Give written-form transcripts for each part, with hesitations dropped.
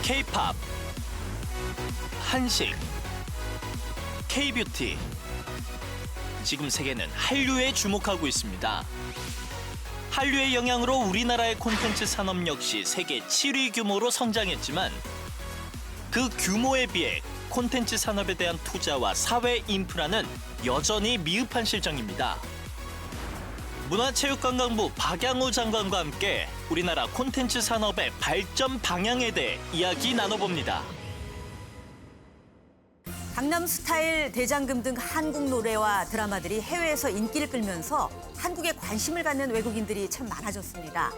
K-팝, 한식, K-뷰티. 지금 세계는 한류에 주목하고 있습니다. 한류의 영향으로 우리나라의 콘텐츠 산업 역시 세계 7위 규모로 성장했지만 그 규모에 비해 콘텐츠 산업에 대한 투자와 사회 인프라는 여전히 미흡한 실정입니다. 문화체육관광부 박양호 장관과 함께 우리나라 콘텐츠 산업의 발전 방향에 대해 이야기 나눠봅니다. 강남스타일, 대장금 등 한국 노래와 드라마들이 해외에서 인기를 끌면서 한국에 관심을 갖는 외국인들이 참 많아졌습니다.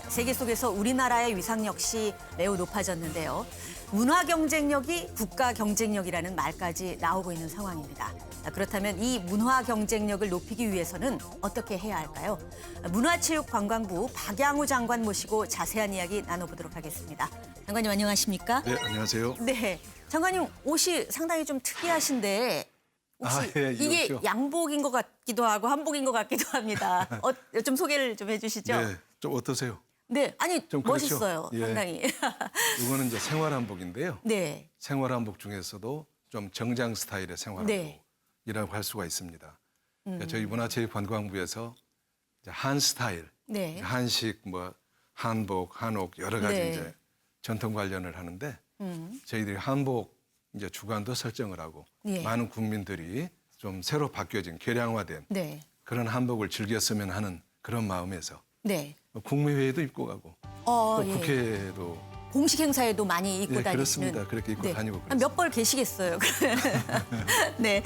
세계 속에서 우리나라의 위상 역시 매우 높아졌는데요. 문화 경쟁력이 국가 경쟁력이라는 말까지 나오고 있는 상황입니다. 그렇다면 이 문화 경쟁력을 높이기 위해서는 어떻게 해야 할까요? 문화체육관광부 박양호 장관 모시고 자세한 이야기 나눠보도록 하겠습니다. 장관님 안녕하십니까? 네, 안녕하세요. 네, 장관님 옷이 상당히 좀 특이하신데 혹시 예, 이게 이것이요? 양복인 것 같기도 하고 한복인 것 같기도 합니다. 좀 소개를 좀 해주시죠. 네, 좀 어떠세요? 네, 아니 좀 그렇죠? 멋있어요, 예. 상당히. 이거는 이제 생활한복인데요. 네, 생활한복 중에서도 좀 정장 스타일의 생활한복이라고 네. 할 수가 있습니다. 그러니까 저희 문화체육관광부에서 이제 한 스타일, 네. 한식, 뭐 한복, 한옥 여러 가지 네. 이제 전통 관련을 하는데 저희들이 한복 이제 주관도 설정을 하고 예. 많은 국민들이 좀 새로 바뀌어진 개량화된 네, 그런 한복을 즐겼으면 하는 그런 마음에서 네. 국무회의도 입고 가고 또 예. 국회도 공식 행사에도 많이 입고 예, 다니시는. 그렇습니다. 그렇게 입고 다니고 몇 벌 계시겠어요. 네.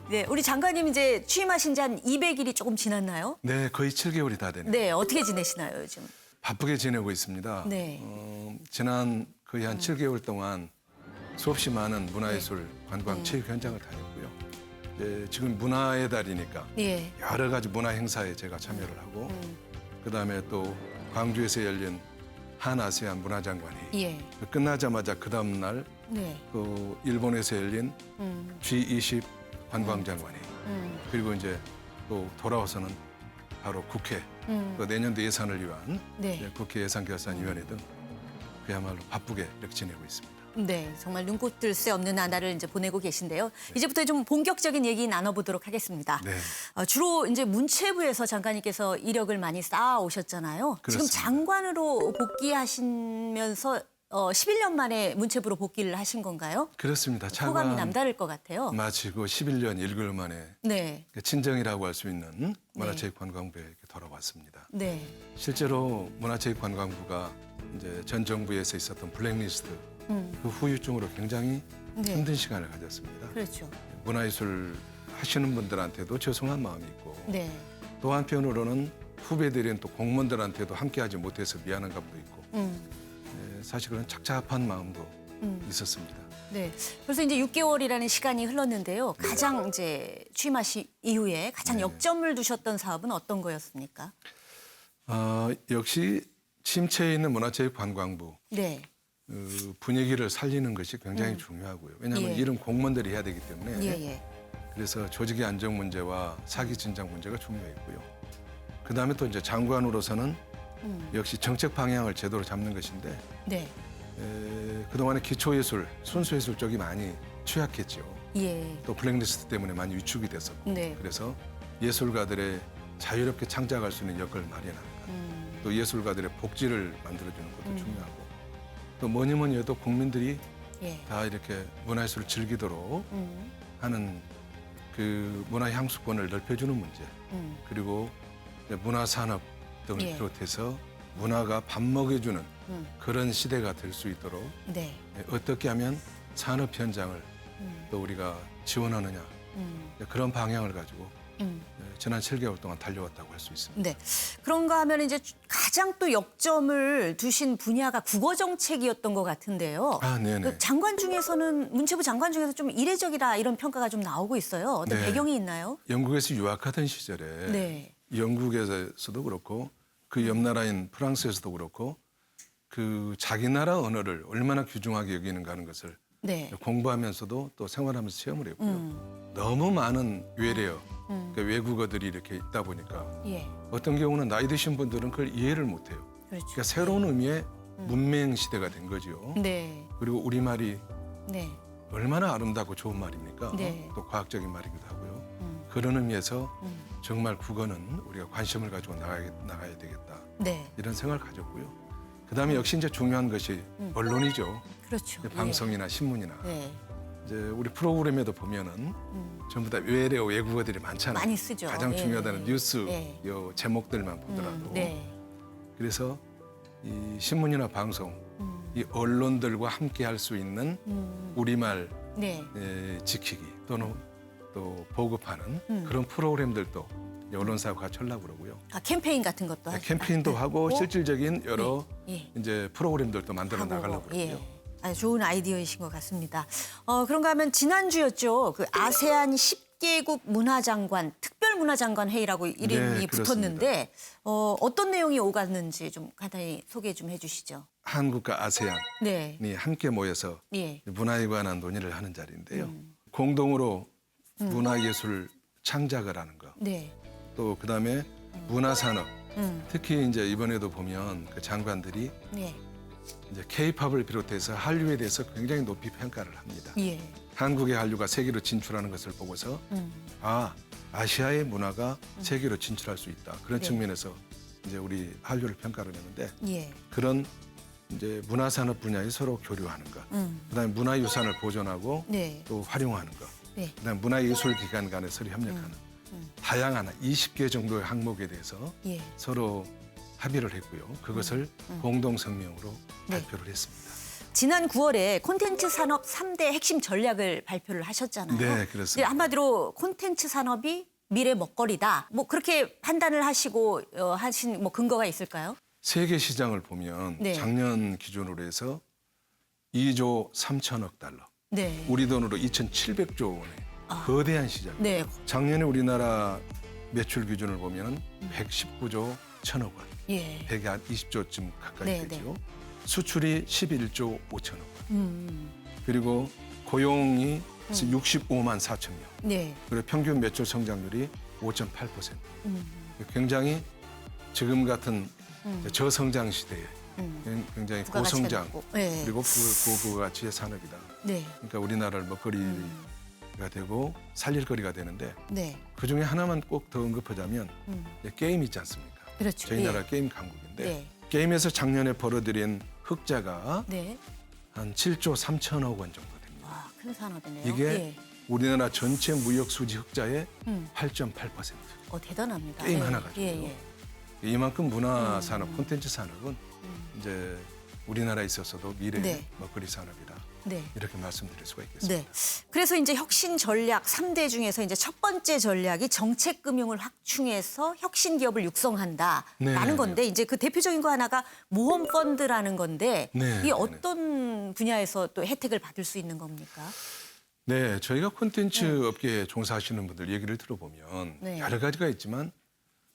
네. 우리 장관님 이제 취임하신 지 한 200일이 조금 지났나요? 네, 거의 7개월이 다 되네요. 네. 어떻게 지내시나요, 요즘? 바쁘게 지내고 있습니다. 네. 지난 거의 한 7개월 동안 수없이 많은 문화예술, 네. 관광, 체육 현장을 다녔고요. 지금 문화의 달이니까 예. 여러 가지 문화 행사에 제가 참여를 하고 그다음에 또 광주에서 열린 한아세안 문화장관이 예. 끝나자마자 그 다음 날 네. 또 일본에서 열린 G20 관광장관이 그리고 이제 또 돌아와서는 바로 국회 또 내년도 예산을 위한 네. 이제 국회 예산결산위원회 등 그야말로 바쁘게 이렇게 지내고 있습니다. 네, 정말 눈꽃 뜰 새 없는 나날을 이제 보내고 계신데요. 이제부터 좀 본격적인 얘기 나눠보도록 하겠습니다. 네. 주로 이제 문체부에서 장관님께서 이력을 많이 쌓아 오셨잖아요. 지금 그렇습니다. 장관으로 복귀하시면서 11년 만에 문체부로 복귀를 하신 건가요? 그렇습니다. 소감이 남다를 것 같아요. 마치고 11년 1개월 만에 네, 친정이라고 할 수 있는 문화체육관광부에 이렇게 돌아왔습니다. 네, 실제로 문화체육관광부가 이제 전 정부에서 있었던 블랙리스트 그 후유증으로 굉장히 네. 힘든 시간을 가졌습니다. 그렇죠. 문화예술 하시는 분들한테도 죄송한 마음이 있고 네, 또 한편으로는 후배들인 또 공무원들한테도 함께하지 못해서 미안한 감도 있고 사실 그런 착잡한 마음도 있었습니다. 네. 벌써 이제 6개월이라는 시간이 흘렀는데요. 가장 이제 취임하신 이후에 가장 역점을 두셨던 사업은 어떤 거였습니까? 역시 침체에 있는 문화체육관광부 네, 그 분위기를 살리는 것이 굉장히 중요하고요. 왜냐하면 예. 이런 공무원들이 해야 되기 때문에 예. 그래서 조직의 안정 문제와 사기 진작 문제가 중요했고요. 그다음에 또 이제 장관으로서는 역시 정책 방향을 제대로 잡는 것인데 네, 그동안에 기초예술, 순수예술 쪽이 많이 취약했죠. 예, 또 블랙리스트 때문에 많이 위축이 됐었고 네. 그래서 예술가들의 자유롭게 창작할 수 있는 역할을 마련하는 것, 또 예술가들의 복지를 만들어주는 것도 중요하고 또 뭐니 뭐니 해도 국민들이 예. 다 이렇게 문화예술을 즐기도록 하는 그 문화 향수권을 넓혀주는 문제 그리고 이제 문화산업 등을 예. 비롯해서 문화가 밥 먹여주는 그런 시대가 될 수 있도록 네. 어떻게 하면 산업 현장을 또 우리가 지원하느냐 그런 방향을 가지고 지난 7개월 동안 달려왔다고 할 수 있습니다. 네. 그런가 하면 이제 가장 또 역점을 두신 분야가 국어 정책이었던 것 같은데요. 아, 네네. 그 장관 중에서는 문체부 장관 중에서 좀 이례적이다 이런 평가가 좀 나오고 있어요. 어떤 네. 배경이 있나요? 영국에서 유학하던 시절에 네. 영국에서도 그렇고 그 옆 나라인 프랑스에서도 그렇고 그 자기 나라 언어를 얼마나 귀중하게 여기는가 하는 것을 네. 공부하면서도 또 생활하면서 체험을 했고요. 너무 많은 외래어, 그러니까 외국어들이 이렇게 있다 보니까 예. 어떤 경우는 나이 드신 분들은 그걸 이해를 못해요. 그렇죠. 그러니까 새로운 의미의 문맹 시대가 된 거죠. 네. 그리고 우리말이 네. 얼마나 아름답고 좋은 말입니까? 네. 또 과학적인 말이기도 하고요. 그런 의미에서 정말 국어는 우리가 관심을 가지고 나가야 되겠다. 네. 이런 생각을 가졌고요. 그다음에 역시 이제 중요한 것이 언론이죠. 그렇죠. 방송이나 신문이나. 예. 이제 우리 프로그램에도 보면은 전부 다 외국어들이 많잖아요. 많이 쓰죠. 가장 예. 중요하다는 뉴스 예. 요 제목들만 보더라도. 네. 그래서 이 신문이나 방송, 이 언론들과 함께 할 수 있는 우리말 네. 지키기 또는 또 보급하는 그런 프로그램들도 이제 언론사와 같이 하려고 그러고요. 아, 캠페인 같은 것도 캠페인도 하고 하고, 실질적인 여러 예. 이제 프로그램들도 만들어 하고, 나가려고 그러고요. 예. 아주 좋은 아이디어이신 것 같습니다. 그런가 하면 지난주였죠. 그 아세안 10개국 문화장관 특별문화장관 회의라고 이름이 네, 붙었는데 어떤 내용이 오갔는지 좀 간단히 소개 좀 해주시죠. 한국과 아세안이 네. 함께 모여서 예. 문화에 관한 논의를 하는 자리인데요. 공동으로 문화예술 창작을 하는 거. 네. 또 그다음에 문화산업. 특히 이제 이번에도 보면 그 장관들이 네. 이제 K-팝을 비롯해서 한류에 대해서 굉장히 높이 평가를 합니다. 예. 한국의 한류가 세계로 진출하는 것을 보고서 아시아의 문화가 세계로 진출할 수 있다. 그런 네. 측면에서 이제 우리 한류를 평가를 했는데 예. 그런 이제 문화산업 분야에 서로 교류하는 것, 그다음에 문화유산을 보존하고 네. 또 활용하는 것, 네. 그다음에 문화예술기관 간에 서로 협력하는 다양한 20개 정도의 항목에 대해서 예. 서로 합의를 했고요. 그것을 공동성명으로 네. 발표를 했습니다. 지난 9월에 콘텐츠 산업 3대 핵심 전략을 발표를 하셨잖아요. 네, 그렇습니다. 근데 한마디로 콘텐츠 산업이 미래 먹거리다. 뭐 그렇게 판단을 하시고 하신 뭐 근거가 있을까요? 세계 시장을 보면 네. 작년 기준으로 해서 2조 3천억 달러, 네. 우리 돈으로 2,700조 원의 거대한 시장. 네. 작년에 우리나라 매출 기준을 보면 119조 1천억 원, 예. 120조쯤 가까이 네, 되죠. 수출이 11조 5천억 원. 그리고 고용이 65만 4천 명. 네. 그리고 평균 매출 성장률이 5.8%. 굉장히 지금 같은 저성장 시대에 굉장히 부가가치가 고성장 높고. 네. 그리고 고부가치의 산업이다. 네. 그러니까 우리나라를 먹거리가 되고 살릴 거리가 되는데 네. 그중에 하나만 꼭 더 언급하자면 이제 게임 있지 않습니까? 그렇죠. 저희 예. 나라 게임 강국인데 네. 게임에서 작년에 벌어들인 흑자가 네. 한 7조 3천억 원 정도 됩니다. 와, 큰 산업이네요. 이게 예. 우리나라 전체 무역 수지 흑자의 8.8%. 대단합니다. 게임 예. 하나 가지고요. 예. 예. 이만큼 문화 산업, 콘텐츠 산업은 이제 우리나라에 있어서도 미래의 네. 먹거리 산업이다. 네. 이렇게 말씀드릴 수가 있겠습니다. 네. 그래서 이제 혁신 전략 3대 중에서 이제 첫 번째 전략이 정책 금융을 확충해서 혁신 기업을 육성한다라는 네. 건데 이제 그 대표적인 거 하나가 모험 펀드라는 건데 네. 이게 어떤 분야에서 또 혜택을 받을 수 있는 겁니까? 네, 저희가 콘텐츠 업계에 종사하시는 분들 얘기를 들어보면 네. 여러 가지가 있지만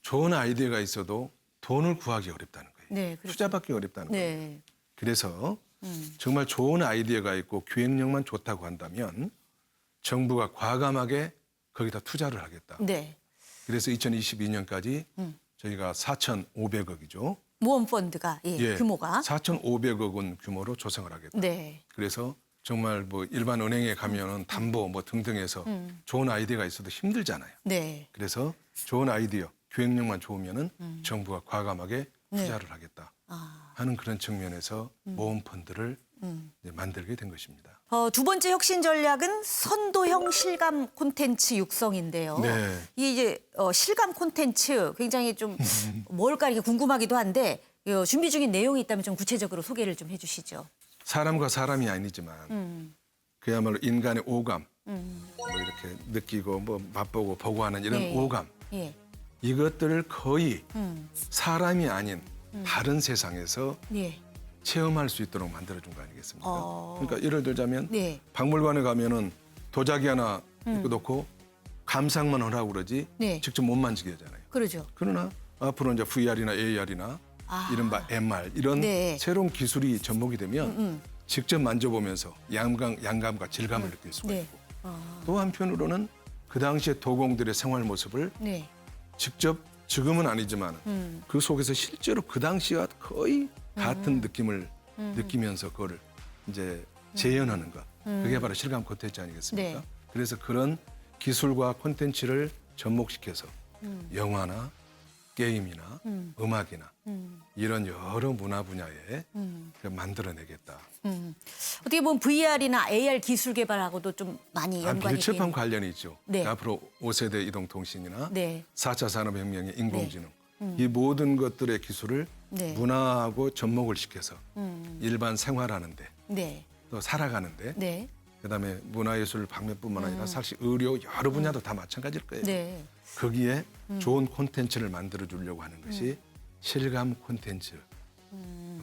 좋은 아이디어가 있어도 돈을 구하기 어렵다는 거예요. 네, 그렇죠. 투자받기 어렵다는 거예요. 네. 그래서 정말 좋은 아이디어가 있고 기획력만 좋다고 한다면 정부가 과감하게 거기다 투자를 하겠다. 네. 그래서 2022년까지 저희가 4,500억이죠. 모험 펀드가 규모가 4,500억 원 규모로 조성을 하겠다. 네. 그래서 정말 뭐 일반 은행에 가면은 담보 뭐 등등해서 좋은 아이디어가 있어도 힘들잖아요. 네. 그래서 좋은 아이디어, 기획력만 좋으면은 정부가 과감하게 투자를 하겠다 하는 그런 측면에서 모험 펀드를 이제 만들게 된 것입니다. 두 번째 혁신 전략은 선도형 실감 콘텐츠 육성인데요. 네. 이 이제 실감 콘텐츠 굉장히 좀 뭘까 이렇게 궁금하기도 한데 준비 중인 내용이 있다면 좀 구체적으로 소개를 좀 해주시죠. 사람과 사람이 아니지만 그야말로 인간의 오감, 뭐 이렇게 느끼고 뭐 맛보고 보고 하는 이런 예. 오감 예. 이것들을 거의 사람이 아닌 다른 세상에서 예. 체험할 수 있도록 만들어준 거 아니겠습니까? 어. 그러니까 예를 들자면 네. 박물관에 가면은 도자기 하나 이렇게 놓고 감상만 하라고 그러지 네. 직접 못 만지게 하잖아요. 그러죠. 그러나 앞으로 이제 VR이나 AR이나 이른바 MR 이런 네. 새로운 기술이 접목이 되면 직접 만져보면서 양감과 질감을 느낄 수가 네. 있고 또 한편으로는 그 당시의 도공들의 생활 모습을 네. 직접 지금은 아니지만 그 속에서 실제로 그 당시와 거의 같은 느낌을 느끼면서 그거를 이제 재현하는 것. 그게 바로 실감 콘텐츠 아니겠습니까? 네. 그래서 그런 기술과 콘텐츠를 접목시켜서 영화나 게임이나 음악이나 이런 여러 문화 분야에 만들어내겠다. 어떻게 보면 VR이나 AR 기술 개발하고도 좀 많이 연관이 밀접한 돼 관련이 있죠. 네. 앞으로 5세대 이동통신이나 네. 4차 산업혁명의 인공지능 이 모든 것들의 기술을 네. 문화하고 접목을 시켜서 일반 생활하는데 네. 또 살아가는데 네. 그다음에 문화예술 방면뿐만 아니라 사실 의료 여러 분야도 다 마찬가지일 거예요. 네. 거기에 좋은 콘텐츠를 만들어 주려고 하는 것이 실감 콘텐츠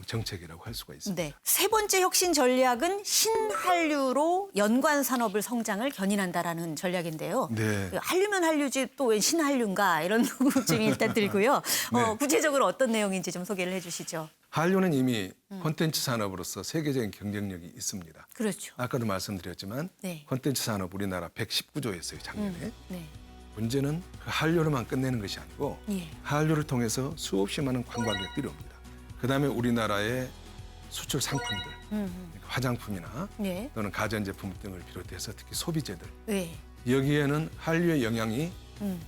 정책이라고 할 수가 있습니다. 네. 세 번째 혁신 전략은 신한류로 연관 산업을 성장을 견인한다라는 전략인데요. 네. 한류면 한류지 또 웬 신한류인가 이런 궁금증이 일단 들고요. 네. 구체적으로 어떤 내용인지 좀 소개를 해주시죠. 한류는 이미 콘텐츠 산업으로서 세계적인 경쟁력이 있습니다. 그렇죠. 아까도 말씀드렸지만 네. 콘텐츠 산업 우리나라 119조였어요 작년에. 네. 문제는 그 한류로만 끝내는 것이 아니고 예. 한류를 통해서 수없이 많은 관광객들이 옵니다. 그다음에 우리나라의 수출 상품들, 화장품이나 네. 또는 가전제품 등을 비롯해서 특히 소비재들 네. 여기에는 한류의 영향이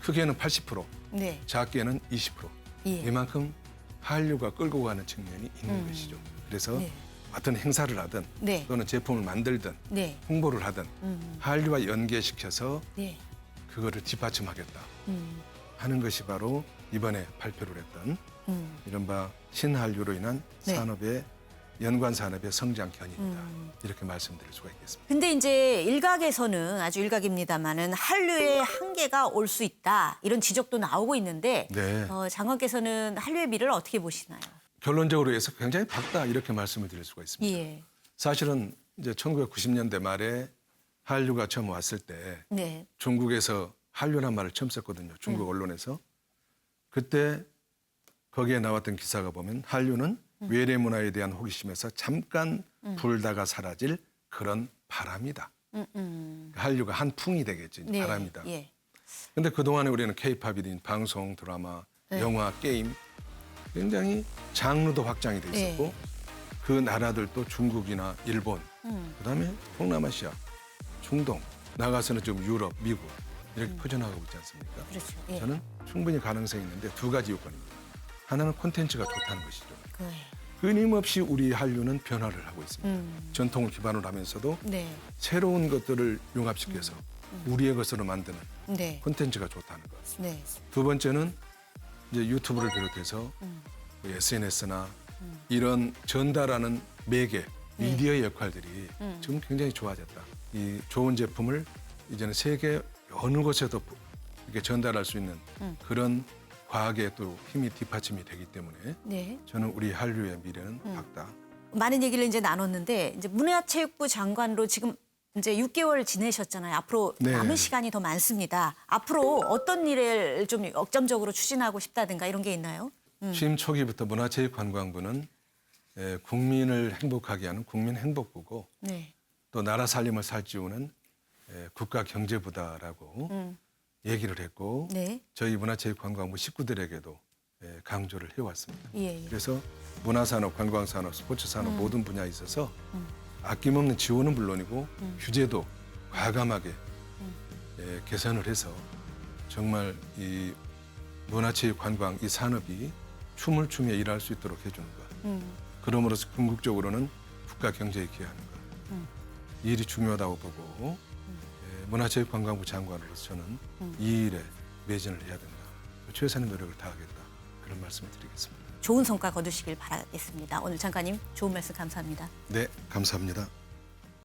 크게는 80%, 네. 작게는 20%. 예. 이만큼 한류가 끌고 가는 측면이 있는 것이죠. 그래서 네. 어떤 행사를 하든 네. 또는 제품을 만들든 네. 홍보를 하든 한류와 연계시켜서 네. 그거를 뒷받침하겠다 하는 것이 바로 이번에 발표를 했던 이른바 신한류로 인한 네. 산업의 연관 산업의 성장 견인이다. 이렇게 말씀드릴 수가 있겠습니다. 근데 이제 일각에서는 아주 일각입니다만은 한류의 한계가 올 수 있다 이런 지적도 나오고 있는데 네. 장관께서는 한류의 미래를 어떻게 보시나요? 결론적으로 해서 굉장히 밝다 이렇게 말씀을 드릴 수가 있습니다. 예. 사실은 이제 1990년대 말에 한류가 처음 왔을 때 네. 중국에서 한류란 말을 처음 썼거든요. 중국 언론에서. 그때 거기에 나왔던 기사가 보면 한류는 외래 문화에 대한 호기심에서 잠깐 불다가 사라질 그런 바람이다. 한류가 한풍이 되겠지, 네. 바람이다. 예. 근데 그동안에 우리는 케이팝이든 방송, 드라마, 네. 영화, 게임 굉장히 장르도 확장이 돼 있었고 네. 그 나라들도 중국이나 일본, 그다음에 동남아시아, 중동, 나가서는 좀 유럽, 미국 이렇게 퍼져나가고 있지 않습니까? 그렇죠. 예. 저는 충분히 가능성이 있는데 두 가지 요건입니다. 하나는 콘텐츠가 좋다는 것이죠. 네. 끊임없이 우리 한류는 변화를 하고 있습니다. 전통을 기반으로 하면서도 네. 새로운 것들을 융합시켜서 우리의 것으로 만드는 네. 콘텐츠가 좋다는 것. 네. 두 번째는 이제 유튜브를 비롯해서 SNS나 이런 전달하는 매개, 미디어의 역할들이 지금 굉장히 좋아졌다. 이 좋은 제품을 이제는 세계 어느 곳에도 이렇게 전달할 수 있는 그런 과학의 또 힘이 뒷받침이 되기 때문에 네. 저는 우리 한류의 미래는 밝다. 많은 얘기를 이제 나눴는데 이제 문화체육부 장관으로 지금 이제 6개월 지내셨잖아요. 앞으로 네. 남은 시간이 더 많습니다. 앞으로 어떤 일을 좀 역점적으로 추진하고 싶다든가 이런 게 있나요? 취임 초기부터 문화체육관광부는 국민을 행복하게 하는 국민행복부고 네. 또 나라 살림을 살찌우는 국가경제부다라고 얘기를 했고 네. 저희 문화체육관광부 식구들에게도 강조를 해왔습니다. 예. 예. 그래서 문화산업, 관광산업, 스포츠산업 모든 분야에 있어서 아낌없는 지원은 물론이고 규제도 과감하게 개선을 해서 정말 이 문화체육관광 이 산업이 춤을 추며 일할 수 있도록 해주는 것. 그럼으로써 궁극적으로는 국가 경제에 기여하는 것. 이 일이 중요하다고 보고 문화체육관광부 장관으로서 저는 이 일에 매진을 해야 된다. 최선의 노력을 다하겠다. 그런 말씀을 드리겠습니다. 좋은 성과 거두시길 바라겠습니다. 오늘 장관님 좋은 말씀 감사합니다. 네, 감사합니다.